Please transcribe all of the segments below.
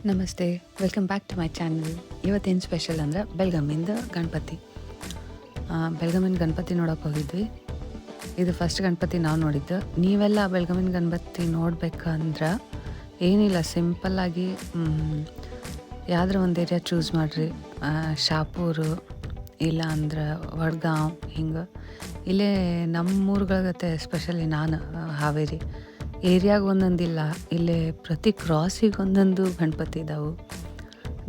ನಮಸ್ತೆ, welcome back to my channel. ಇವತ್ತೇನು special ಅಂದರೆ ಬೆಳಗಾಮಿಂದ ಗಣಪತಿ. ಬೆಳಗಾಮಿನ ಗಣಪತಿ ನೋಡೋಕೆ ಹೋಗಿದ್ವಿ. ಇದು ಫಸ್ಟ್ ಗಣಪತಿ ನಾವು ನೋಡಿದ್ದು. ನೀವೆಲ್ಲ ಬೆಳಗಾಮಿನ ಗಣಪತಿ ನೋಡ್ಬೇಕಂದ್ರೆ ಏನಿಲ್ಲ, ಸಿಂಪಲ್ಲಾಗಿ ಯಾವ್ದಾರ ಒಂದು ಏರಿಯಾ ಚೂಸ್ ಮಾಡಿರಿ. ಶಾಪೂರು ಇಲ್ಲ ಅಂದ್ರೆ ವಡ್ಗಾಂವ್, ಹಿಂಗೆ ಇಲ್ಲೇ ನಮ್ಮೂರುಗಳಗತ್ತೆ. ಎಸ್ಪೆಷಲಿ ನಾನು ಹಾವೇರಿ ಏರಿಯಾಗೆ ಒಂದೊಂದಿಲ್ಲ, ಇಲ್ಲೇ ಪ್ರತಿ ಕ್ರಾಸಿಗೆ ಒಂದೊಂದು ಗಣಪತಿ ಇದ್ದಾವೆ.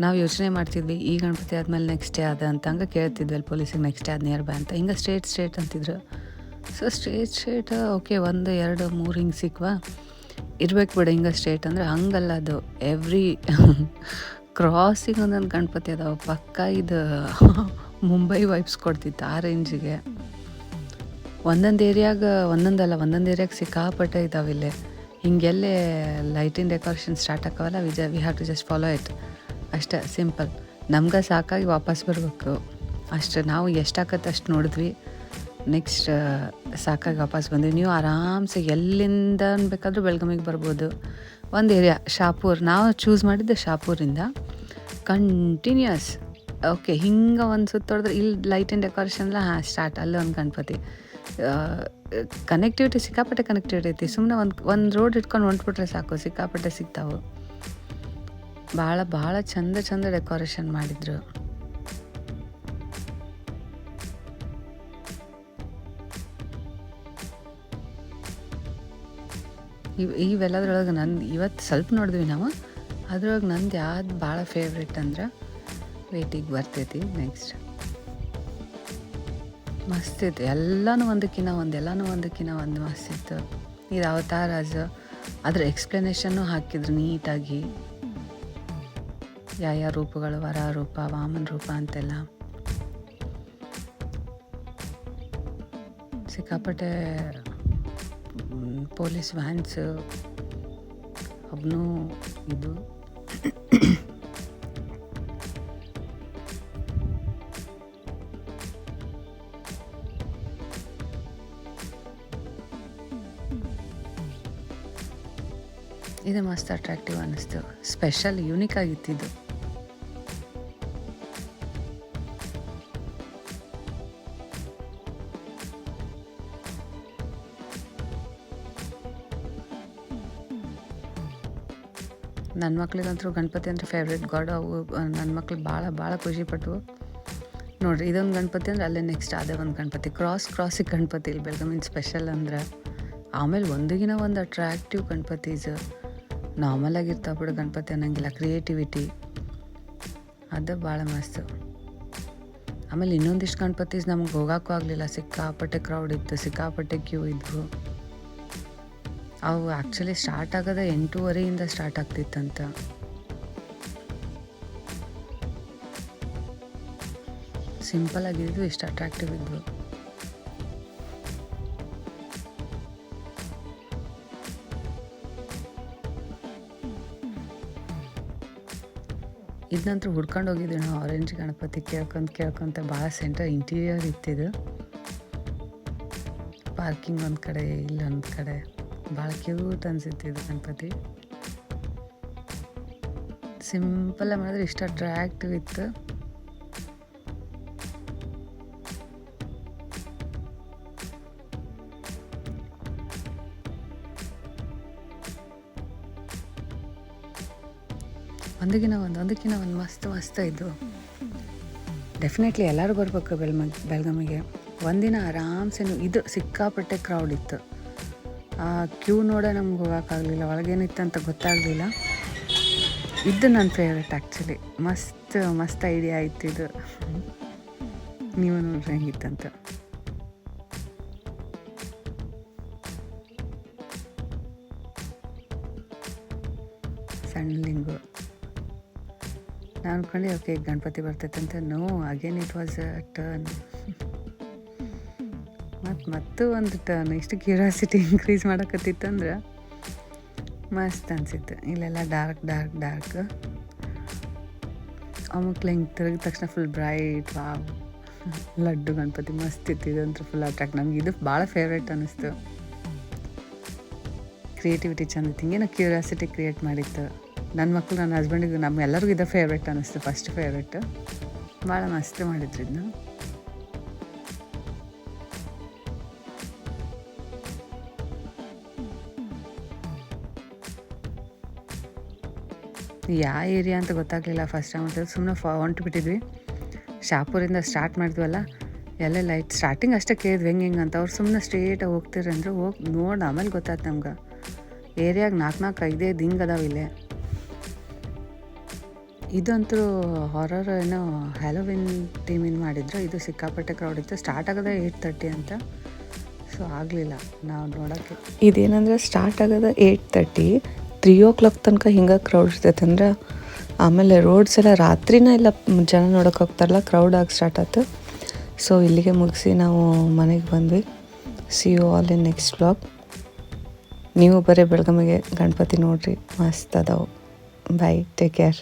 ನಾವು ಯೋಚನೆ ಮಾಡ್ತಿದ್ವಿ, ಈ ಗಣಪತಿ ಆದಮೇಲೆ ನೆಕ್ಸ್ಟ್ ಡೇ ಅದ ಅಂತ ಹಂಗೆ ಕೇಳ್ತಿದ್ವಿ ಅಲ್ಲಿ ಪೊಲೀಸಿಗೆ, ನೆಕ್ಸ್ಟ್ ಡೇ ಅದು ನಿಯರ್ ಬೈ ಅಂತ. ಹಿಂಗೆ ಸ್ಟ್ರೇಟ್ ಅಂತಿದ್ರು. ಸೊ ಸ್ಟ್ರೇಟ್ ಓಕೆ, 1 2 3 ಹಿಂಗೆ ಸಿಕ್ವಾ, ಇರ್ಬೇಕು ಬಿಡು ಹಿಂಗೆ ಸ್ಟ್ರೇಟ್ ಅಂದರೆ. ಹಂಗಲ್ಲ, ಅದು ಎವ್ರಿ ಕ್ರಾಸಿಗೆ ಒಂದೊಂದು ಗಣಪತಿ ಅದಾವೆ. ಪಕ್ಕ ಇದು ಮುಂಬೈ ವೈಬ್ಸ್ ಕೊಡ್ತಿತ್ತು ಆ ರೇಂಜಿಗೆ. ಒಂದೊಂದು ಏರಿಯಾಗೆ ಒಂದೊಂದು ಏರಿಯಾಗೆ ಸಿಕ್ಕಾಪಟ್ಟೆ ಇದ್ದಾವೆ ಇಲ್ಲೇ. ಹಿಂಗೆಲ್ಲೇ ಲೈಟಿನ ಡೆಕೋರೇಷನ್ ಸ್ಟಾರ್ಟ್ ಆಕವಲ್ಲ, we have to just follow it ಅಷ್ಟೇ, ಸಿಂಪಲ್. ನಮ್ಗೆ ಸಾಕಾಗಿ ವಾಪಸ್ ಬರಬೇಕು ಅಷ್ಟೇ. ನಾವು ಎಷ್ಟಾಗತ್ತೆ ಅಷ್ಟು ನೋಡಿದ್ವಿ, ನೆಕ್ಸ್ಟ್ ಸಾಕಾಗಿ ವಾಪಸ್ ಬಂದ್ವಿ. ನೀವು ಆರಾಮ್ಸೆ ಎಲ್ಲಿಂದ ಬೇಕಾದರೂ ಬೆಳಗಾಮಿಗೆ ಬರ್ಬೋದು. ಒಂದು ಏರಿಯಾ ಶಾಪೂರ್, ನಾವು ಚೂಸ್ ಮಾಡಿದ್ದೆ ಶಾಪೂರಿಂದ. ಕಂಟಿನ್ಯೂಯಸ್ ಓಕೆ, ಹಿಂಗೆ ಒಂದು ಸುತ್ತೊಡೆದ್ರೆ ಇಲ್ಲಿ ಲೈಟಿನ ಡೆಕೋರೇಷನ್ ಎಲ್ಲ ಸ್ಟಾರ್ಟ್, ಅಲ್ಲೇ ಒಂದು ಗಣಪತಿ. ಕನೆಕ್ಟಿವಿಟಿ ಸಿಕ್ಕಾಪಟ್ಟೆ ಕನೆಕ್ಟಿವಿಟಿ ಐತಿ. ಸುಮ್ಮನೆ ಒಂದು ರೋಡ್ ಇಟ್ಕೊಂಡು ಹೊಂಟ್ಬಿಟ್ರೆ ಸಾಕು, ಸಿಕ್ಕಾಪಟ್ಟೆ ಸಿಗ್ತಾವೆ. ಭಾಳ ಚಂದ ಡೆಕೋರೇಷನ್ ಮಾಡಿದ್ರು. ಇವೆಲ್ಲದ್ರೊಳಗೆ ಇವತ್ತು ಸ್ವಲ್ಪ ನೋಡಿದ್ವಿ ನಾವು. ಅದ್ರೊಳಗೆ ನಂದು ಯಾವ್ದು ಭಾಳ ಫೇವ್ರೆಟ್ ಅಂದ್ರೆ, ವೇಟಿಗೆ ಬರ್ತೈತಿ ನೆಕ್ಸ್ಟ್. ಮಸ್ತ್ ಇತ್ತು, ಎಲ್ಲನೂ ಒಂದಕ್ಕಿಂತ ಒಂದು ಮಸ್ತ್ ಇತ್ತು. ಇದು ಅವತಾರಾಜ, ಅದ್ರ ಎಕ್ಸ್ಪ್ಲನೇಷನ್ನು ಹಾಕಿದ್ರು ನೀಟಾಗಿ. ಯಾವ ರೂಪಗಳು, ವರ ರೂಪ, ವಾಮನ ರೂಪ ಅಂತೆಲ್ಲ ಸಿಕ್ಕಾಪಟ್ಟೆ. ಪೊಲೀಸ್ ವ್ಯಾನ್ಸು ಅವನು ಇದು ಇದು ಮಸ್ತ್ ಅಟ್ರಾಕ್ಟಿವ್ ಅನ್ನಿಸ್ತು. ಸ್ಪೆಷಲ್ ಯೂನಿಕ್ ಆಗಿತ್ತಿದ್ದು. ನನ್ನ ಮಕ್ಳಿಗಂತೂ ಗಣಪತಿ ಅಂದರೆ ಫೇವ್ರೇಟ್ ಗಾಡ್. ಅವು ನನ್ನ ಮಕ್ಳಿಗೆ ಭಾಳ ಖುಷಿಪಟ್ಟು. ನೋಡಿರಿ, ಇದೊಂದು ಗಣಪತಿ ಅಂದರೆ ಅಲ್ಲೇ ನೆಕ್ಸ್ಟ್ ಅದೇ ಒಂದು ಗಣಪತಿ. ಕ್ರಾಸಿಗೆ ಗಣಪತಿ ಇಲ್ಲಿ ಬೆಳಗಾಮಿನ ಸ್ಪೆಷಲ್ ಅಂದ್ರೆ. ಆಮೇಲೆ ಒಂದಿಗಿನ ಒಂದು ಅಟ್ರಾಕ್ಟಿವ್ ಗಣಪತೀಸ್. ನಾರ್ಮಲ್ ಆಗಿರ್ತಾವೆ ಬಿಡು ಗಣಪತಿ ಅನ್ನೋಂಗಿಲ್ಲ, ಕ್ರಿಯೇಟಿವಿಟಿ ಅದು ಭಾಳ ಮಸ್ತು. ಆಮೇಲೆ ಇನ್ನೊಂದಿಷ್ಟು ಗಣಪತೀಸ್ ನಮ್ಗೆ ಹೋಗೋಕ್ಕೂ ಆಗಲಿಲ್ಲ, ಸಿಕ್ಕಾಪಟ್ಟೆ ಕ್ರೌಡ್ ಇತ್ತು, ಸಿಕ್ಕಾಪಟ್ಟೆ ಕ್ಯೂ ಇದ್ವು. ಅವು ಆ್ಯಕ್ಚುಲಿ ಸ್ಟಾರ್ಟ್ ಆಗೋದೇ 8:30 ಸ್ಟಾರ್ಟ್ ಆಗ್ತಿತ್ತಂತ. ಸಿಂಪಲ್ ಆಗಿದ್ದು ಇಷ್ಟು ಅಟ್ರಾಕ್ಟಿವ್ ಇದ್ವು. ಇದನ್ನಂತೂ ಹುಡ್ಕೊಂಡು ಹೋಗಿದ್ವಿ ನಾವು, ಆರೆಂಜ್ ಗಣಪತಿ ಕೇಳ್ಕೊಂತ ಭಾಳ ಸೆಂಟರ್ ಇಂಟೀರಿಯರ್ ಇತ್ತಿದ್ದು. ಪಾರ್ಕಿಂಗ್ ಒಂದು ಕಡೆ, ಇಲ್ಲೊಂದು ಕಡೆ, ಭಾಳ ಕ್ಯೂಟ್ ಅನ್ಸಿತ್ತಿದ್ದು ಗಣಪತಿ. ಸಿಂಪಲ್ಲಾಗಿ ಮಾಡಿದ್ರೆ ಇಷ್ಟು ಅಟ್ರಾಕ್ಟಿವ್ ಇತ್ತು. ಒಂದಕ್ಕಿಂತ ಒಂದು ಮಸ್ತ್ ಇದ್ದು. ಡೆಫಿನೆಟ್ಲಿ ಎಲ್ಲರೂ ಬರ್ಬೇಕು ಬೆಳಗಾಮಿಗೆ. ಒಂದಿನ ಆರಾಮ್ಸೆ. ಇದು ಸಿಕ್ಕಾಪಟ್ಟೆ ಕ್ರೌಡ್ ಇತ್ತು. ಆ ಕ್ಯೂ ನೋಡೇ ನಮ್ಗೆ ಹೋಗೋಕ್ಕಾಗಲಿಲ್ಲ, ಒಳಗೇನಿತ್ತು ಅಂತ ಗೊತ್ತಾಗಲಿಲ್ಲ. ಇದು ನನ್ನ ಫೇವ್ರೆಟ್ ಆ್ಯಕ್ಚುಲಿ. ಮಸ್ತ್ ಐಡಿಯಾ ಆಯ್ತು ಇದು. ನೀವು ನೋಡ್ರಿ ಹೆಂಗಿತ್ತಂತ. ಸಣ್ಣ ಲಿಂಗು. ನಾನು ಅನ್ಕೊಂಡೆ ಓಕೆ ಗಣಪತಿ ಬರ್ತೈತಂತ. No, again it was a turn. ಮತ್ತು ಒಂದು ಟರ್ನ್. ಇಷ್ಟು ಕ್ಯೂರಿಯಾಸಿಟಿ ಇನ್ಕ್ರೀಸ್ ಮಾಡಕತ್ತಿತ್ತಂದ್ರೆ ಮಸ್ತ್ ಅನ್ಸಿತ್ತು. ಇಲ್ಲೆಲ್ಲ ಡಾರ್ಕ್ ಅಮುಕ್ಲೆ ಹಿಂಗೆ ತಿರುಗಿದ ತಕ್ಷಣ full bright. Wow, laddu Ganapati ಮಸ್ತ್ ಇತ್ತು. ಇದಂತೂ ಫುಲ್ ಅಟ್ರಾಕ್ಟ್. ನಮ್ಗೆ ಇದು ಭಾಳ ಫೇವ್ರೇಟ್ ಅನ್ನಿಸ್ತು. ಕ್ರಿಯೇಟಿವಿಟಿ ಚಂದ ಇತ್ತು, ಹಿಂಗೇನೋ ಕ್ಯೂರಿಯಾಸಿಟಿ ಕ್ರಿಯೇಟ್ ಮಾಡಿತ್ತು. ನನ್ನ ಮಕ್ಕಳು ನನ್ನ ಹಸ್ಬೆಂಡಿಗೆ ನಮ್ಮೆಲ್ಲರಿಗೂ ಇದು ಫೇವ್ರೆಟ್ ಅನ್ನಿಸ್ತು, ಫಸ್ಟ್ ಫೇವ್ರೆಟ್. ಭಾಳ ಮಸ್ತ್ ಮಾಡಿದ್ರು ಇದನ್ನ. ಯಾವ ಏರಿಯಾ ಅಂತ ಗೊತ್ತಾಗಲಿಲ್ಲ ಫಸ್ಟ್ ಟೈಮ್ ಅಂತ ಸುಮ್ಮನೆ ಹೊಂಟ್ಬಿಟ್ಟಿದ್ವಿ. ಶಾಪುರಿಂದ ಸ್ಟಾರ್ಟ್ ಮಾಡಿದ್ವಲ್ಲ, ಎಲ್ಲ ಲೈಟ್ ಸ್ಟಾರ್ಟಿಂಗ್ ಅಷ್ಟೇ ಕೇಳಿದ್ವಿ ಹೆಂಗೆ ಅಂತ. ಅವ್ರು ಸುಮ್ಮನೆ ಸ್ಟ್ರೇಟಾಗಿ ಹೋಗ್ತೀರಿ ಅಂದ್ರೆ ಹೋಗಿ ನೋಡಿ ಆಮೇಲೆ ಗೊತ್ತಾಯ್ತು ನಮ್ಗೆ ಏರಿಯಾಗ 4-5 ಹಿಂಗೆ ಅದಾವ ಇಲ್ಲೇ. ಇದಂತೂ ಹಾರರ್ ಏನೋ ಹ್ಯಾಲೋವಿನ್ ಟೀಮಿನ ಮಾಡಿದ್ರು. ಇದು ಸಿಕ್ಕಾಪಟ್ಟೆ ಕ್ರೌಡ್ ಇತ್ತು. ಸ್ಟಾರ್ಟ್ ಆಗೋದೇ 8:30 ಅಂತ, ಸೊ ಆಗಲಿಲ್ಲ ನಾವು ನೋಡೋಕ್ಕೆ. ಇದೇನಂದ್ರೆ ಸ್ಟಾರ್ಟ್ ಆಗೋದು 8:30, 3 ತನಕ ಹಿಂಗೆ ಕ್ರೌಡ್ ಇರ್ತೈತೆ. ಅಂದ್ರೆ ಆಮೇಲೆ ರೋಡ್ಸ್ ಎಲ್ಲ ರಾತ್ರಿನ ಎಲ್ಲ ಜನ ನೋಡೋಕೆ ಹೋಗ್ತಾರಲ್ಲ, ಕ್ರೌಡ್ ಆಗಿ ಸ್ಟಾರ್ಟ್ ಆಯ್ತು. ಸೊ ಇಲ್ಲಿಗೆ ಮುಗಿಸಿ ನಾವು ಮನೆಗೆ ಬಂದ್ವಿ. See you all in next vlog. ನೀವು ಬರೀ ಬೆಳಗಾವಿಗೆ ಗಣಪತಿ ನೋಡ್ರಿ, ಮಸ್ತ್ ಅದಾವು. Bye, take care.